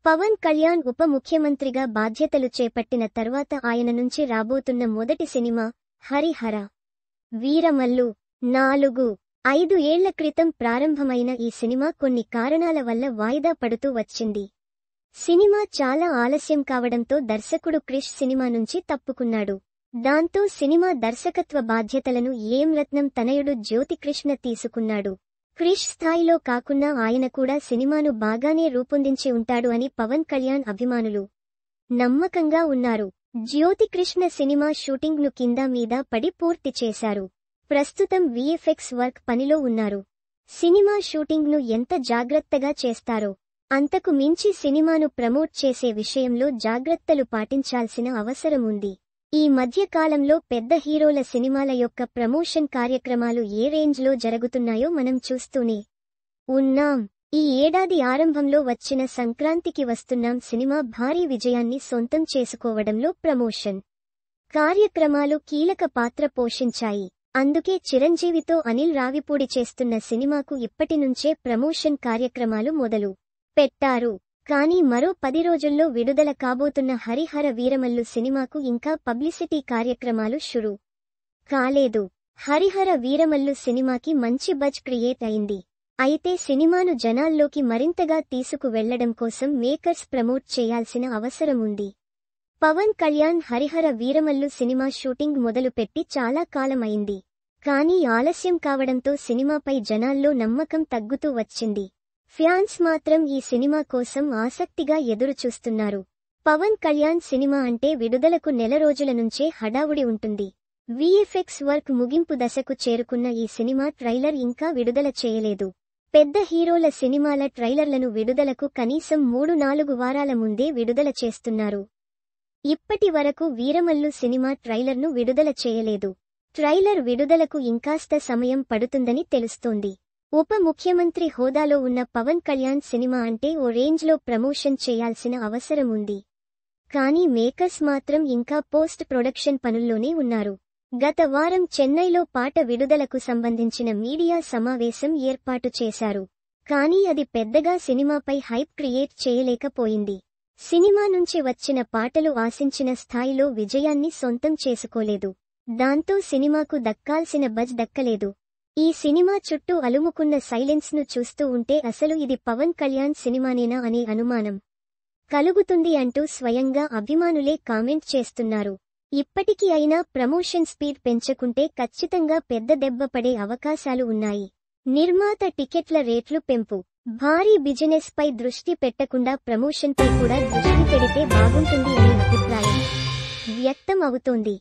పవన్ కళ్యాణ్ ఉప ముఖ్యమంత్రిగా బాధ్యతలు చేపట్టిన తర్వాత ఆయన నుంచి రాబోతున్న మొదటి సినిమా హరిహర వీరమల్లు 4-5 ఏళ్ల క్రితం ప్రారంభమైన ఈ సినిమా కొన్ని కారణాల వల్ల వాయిదా పడుతూ వచ్చింది. సినిమా చాలా ఆలస్యం కావడంతో దర్శకుడు క్రిష్ సినిమా నుంచి తప్పుకున్నాడు. దాంతో సినిమా దర్శకత్వ బాధ్యతలను ఏం రత్నం తనయుడు జ్యోతికృష్ణ తీసుకున్నాడు. క్రిష్ స్థాయిలో కాకున్నా ఆయన కూడా సినిమాను బాగానే రూపొందించి ఉంటాడు అని పవన్ కళ్యాణ్ అభిమానులు నమ్మకంగా ఉన్నారు. జ్యోతికృష్ణ సినిమా షూటింగ్ను కింద మీద పడి పూర్తి చేశారు. ప్రస్తుతం విఎఫ్ఎక్స్ వర్క్ పనిలో ఉన్నారు. సినిమా షూటింగ్ను ఎంత జాగ్రత్తగా చేస్తారో అంతకు మించి సినిమాను ప్రమోట్ చేసే విషయంలో జాగ్రత్తలు పాటించాల్సిన అవసరం ఉంది. ఈ మధ్య కాలంలో పెద్ద హీరోల సినిమాల యొక్క ప్రమోషన్ కార్యక్రమాలు ఏ రేంజ్లో జరుగుతున్నాయో మనం చూస్తూనే ఉన్నాం. ఈ ఏడాది ఆరంభంలో వచ్చిన సంక్రాంతికి వస్తున్నాం సినిమా భారీ విజయాన్ని సొంతం చేసుకోవడంలో ప్రమోషన్ కార్యక్రమాలు కీలక పాత్ర పోషించాయి. అందుకే చిరంజీవితో అనిల్ రావిపూడి చేస్తున్న సినిమాకు ఇప్పటి నుంచే ప్రమోషన్ కార్యక్రమాలు మొదలు పెట్టారు. కానీ మరో 10 రోజుల్లో విడుదల కాబోతున్న హరిహర వీరమల్లు సినిమాకు ఇంకా పబ్లిసిటీ కార్యక్రమాలు షురూ కాలేదు. హరిహర వీరమల్లు సినిమాకి మంచి బజ్ క్రియేట్ అయింది. అయితే సినిమాను జనాల్లోకి మరింతగా తీసుకు వెళ్లడం కోసం మేకర్స్ ప్రమోట్ చేయాల్సిన అవసరం ఉంది. పవన్ కళ్యాణ్ హరిహర వీరమల్లు సినిమా షూటింగ్ మొదలుపెట్టి చాలా కాలం అయింది. కానీ ఆలస్యం కావడంతో సినిమాపై జనాల్లో నమ్మకం తగ్గుతూ వచ్చింది. ఫ్యాన్స్ మాత్రం ఈ సినిమా కోసం ఆసక్తిగా ఎదురుచూస్తున్నారు. పవన్ కళ్యాణ్ సినిమా అంటే విడుదలకు నెల రోజుల నుంచే హడావుడి ఉంటుంది. విఎఫ్ఎక్స్ వర్క్ ముగింపు దశకు చేరుకున్న ఈ సినిమా ట్రైలర్ ఇంకా విడుదల చేయలేదు. పెద్ద హీరోల సినిమాల ట్రైలర్లను విడుదలకు కనీసం 3-4 వారాల ముందే విడుదల చేస్తున్నారు. ఇప్పటి వరకు వీరమల్లు సినిమా ట్రైలర్ను విడుదల చేయలేదు. ట్రైలర్ విడుదలకు ఇంకాస్త సమయం పడుతుందని తెలుస్తోంది. ఉప ముఖ్యమంత్రి హోదాలో ఉన్న పవన్ కళ్యాణ్ సినిమా అంటే ఓ రేంజ్లో ప్రమోషన్ చేయాల్సిన అవసరం ఉంది. కానీ మేకర్స్ మాత్రం ఇంకా పోస్ట్ ప్రొడక్షన్ పనుల్లోనే ఉన్నారు. గత వారం చెన్నైలో పాట విడుదలకు సంబంధించిన మీడియా సమావేశం ఏర్పాటు చేశారు. కానీ అది పెద్దగా సినిమాపై హైప్ క్రియేట్ చేయలేకపోయింది. సినిమా నుంచి వచ్చిన పాటలు ఆశించిన స్థాయిలో విజయాన్ని సొంతం చేసుకోలేదు. దాంతో సినిమాకు దక్కాల్సిన బజ్ దక్కలేదు. ఈ సినిమా చుట్టూ అలుముకున్న సైలెన్స్ను చూస్తూ ఉంటే అసలు ఇది పవన్ కళ్యాణ్ సినిమానేనా అనే అనుమానం కలుగుతుంది అంటూ స్వయంగా అభిమానులే కామెంట్ చేస్తున్నారు. ఇప్పటికీ అయినా ప్రమోషన్ స్పీడ్ పెంచకుంటే ఖచ్చితంగా పెద్ద దెబ్బ పడే అవకాశాలు ఉన్నాయి. నిర్మాత టికెట్ల రేట్లు పెంపు, భారీ బిజినెస్ పై దృష్టి పెట్టకుండా ప్రమోషన్పై కూడా దృష్టి పెడితే బాగుంటుంది అనే అభిప్రాయం వ్యక్తం అవుతోంది.